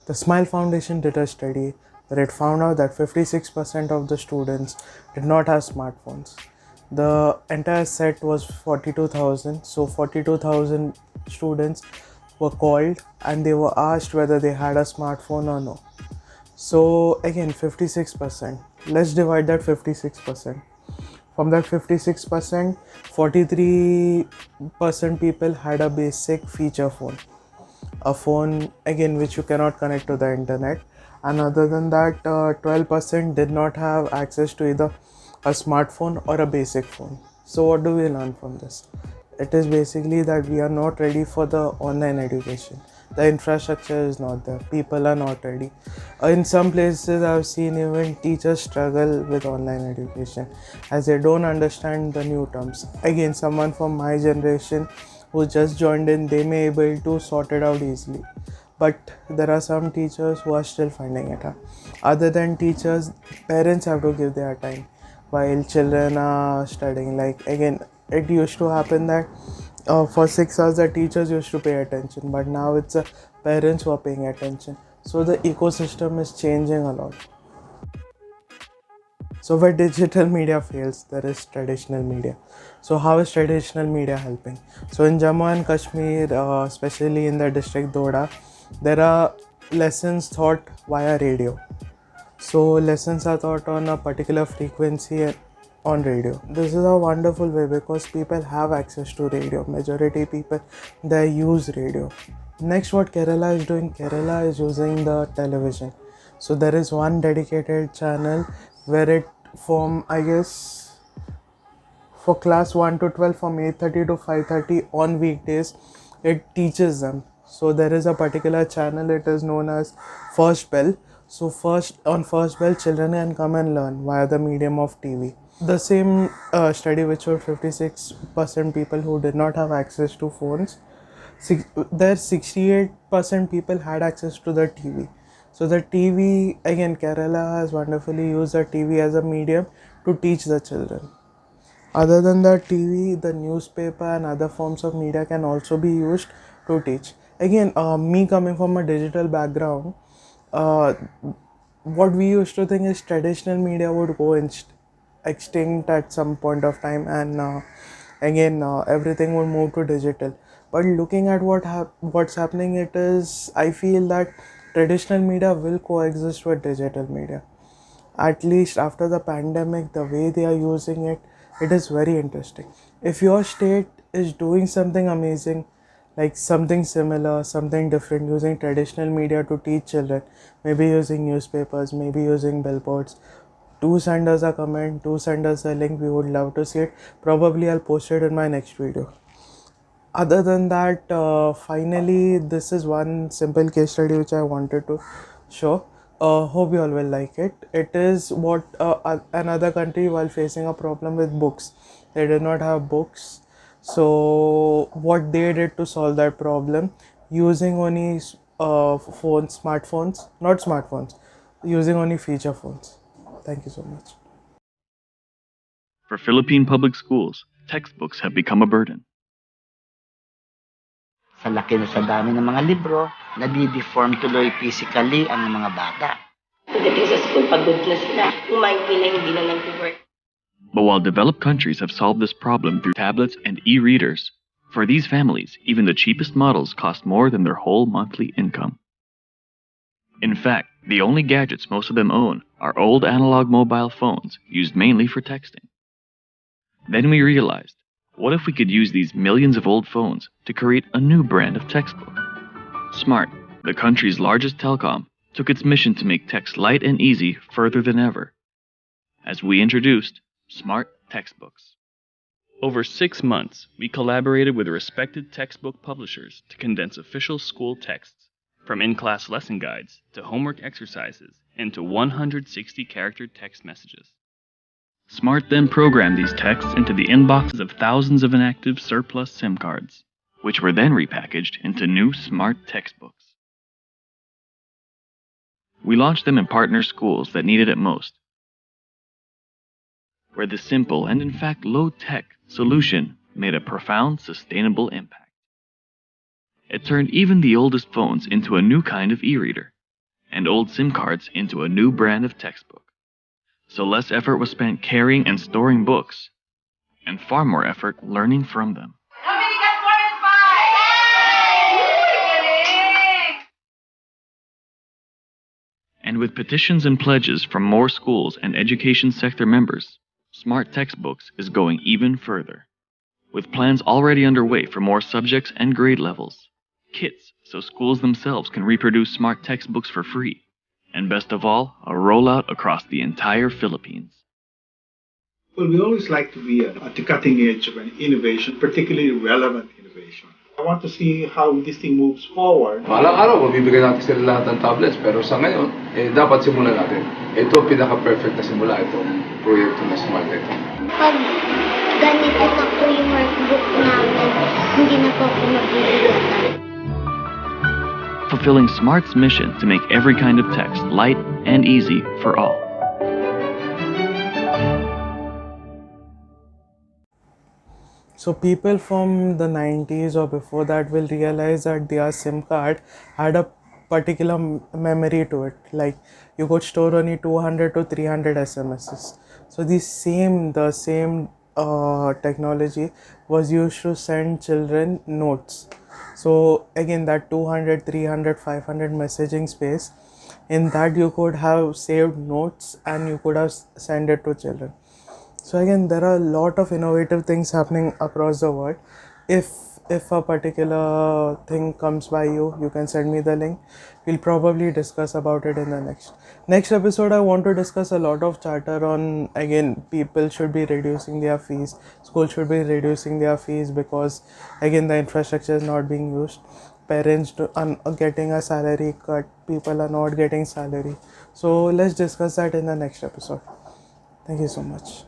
The Smile Foundation did a study where it found out that 56% of the students did not have smartphones. The entire set was 42,000, so 42,000 students were called and they were asked whether they had a smartphone or no. So again, 56%. Let's divide that 56%. From that 56%, 43% people had a basic feature phone, a phone again which you cannot connect to the internet, and other than that 12% did not have access to either a smartphone or a basic phone. So what do we learn from this? It is basically that we are not ready for the online education. The infrastructure is not there, people are not ready. In some places I've seen even teachers struggle with online education as they don't understand the new terms. Again, someone from my generation who just joined in, they may be able to sort it out easily, but there are some teachers who are still finding it hard. Other than teachers, parents have to give their time while children are studying. Like again, it used to happen that for 6 hours the teachers used to pay attention, but now it's the parents who are paying attention. So the ecosystem is changing a lot. So where digital media fails, there is traditional media. So how is traditional media helping? So in Jammu and Kashmir, especially in the district Doda, there are lessons taught via radio. So lessons are taught on a particular frequency on radio. This is a wonderful way because people have access to radio. Majority people, they use radio. Next, what Kerala is doing, Kerala is using the television. So there is one dedicated channel where it from, I guess, for class 1 to 12 from 8:30 to 5:30 on weekdays, it teaches them. So there is a particular channel, it is known as First Bell. So first bell, children can come and learn via the medium of TV. The same study which showed 56% people who did not have access to phones, there 68% people had access to the TV. So the TV, again, Kerala has wonderfully used the TV as a medium to teach the children. Other than the TV, the newspaper and other forms of media can also be used to teach. Again, me coming from a digital background, uh, what we used to think is traditional media would go extinct at some point of time, and again everything would move to digital. But looking at what's happening, it is, I feel that traditional media will coexist with digital media. At least after the pandemic, the way they are using it, it is very interesting. If your state is doing something amazing, like something similar, something different, using traditional media to teach children, maybe using newspapers, maybe using billboards, do send us a comment, do send us a link. We would love to see it. Probably I'll post it in my next video. Other than that, finally, this is one simple case study which I wanted to show. Hope you all will like it. It is what another country, while facing a problem with books, they did not have books. So what they did to solve that problem, using only smartphones, not smartphones, using only feature phones. Thank you so much. For Philippine public schools, textbooks have become a burden. Sa laki na sa dami ng mga libro, nadideform tuloy physically ang mga bata. Pagdating sa school, pagod na sila. Kumain nila, hindi na nag-work. But while developed countries have solved this problem through tablets and e-readers, for these families, even the cheapest models cost more than their whole monthly income. In fact, the only gadgets most of them own are old analog mobile phones used mainly for texting. Then we realized, what if we could use these millions of old phones to create a new brand of textbook? Smart, the country's largest telecom, took its mission to make text light and easy further than ever, as we introduced Smart Textbooks. Over 6 months, we collaborated with respected textbook publishers to condense official school texts, from in-class lesson guides to homework exercises, into 160-character text messages. Smart then programmed these texts into the inboxes of thousands of inactive surplus SIM cards, which were then repackaged into new Smart Textbooks. We launched them in partner schools that needed it most, where the simple and in fact low-tech solution made a profound, sustainable impact. It turned even the oldest phones into a new kind of e-reader, and old SIM cards into a new brand of textbook. So less effort was spent carrying and storing books, and far more effort learning from them. And with petitions and pledges from more schools and education sector members, Smart Textbooks is going even further. With plans already underway for more subjects and grade levels, kits so schools themselves can reproduce smart textbooks for free, and best of all, a rollout across the entire Philippines. Well, we always like to be at the cutting edge of an innovation, particularly relevant innovation. I want to see how this thing moves forward. Balang araw, mabibigyan natin sila lahat ng tablets. Pero sa ngayon, dapat simulan natin. Ito, pinaka-perfect na simula itong proyekto na Smart ito. Pag ganito na po yung workbook namin, hindi na po ako mabibigatan. Fulfilling Smart's mission to make every kind of text light and easy for all. So people from the 90s or before that will realize that their SIM card had a particular memory to it. Like you could store only 200 to 300 SMSs. So the same technology was used to send children notes. So again, that 200, 300, 500 messaging space, in that you could have saved notes and you could have sent it to children. So again, there are a lot of innovative things happening across the world. If a particular thing comes by you, you can send me the link. We'll probably discuss about it in the next episode. I want to discuss a lot of chatter on, again, people should be reducing their fees. Schools should be reducing their fees because again, the infrastructure is not being used. Parents are getting a salary cut. People are not getting salary. So let's discuss that in the next episode. Thank you so much.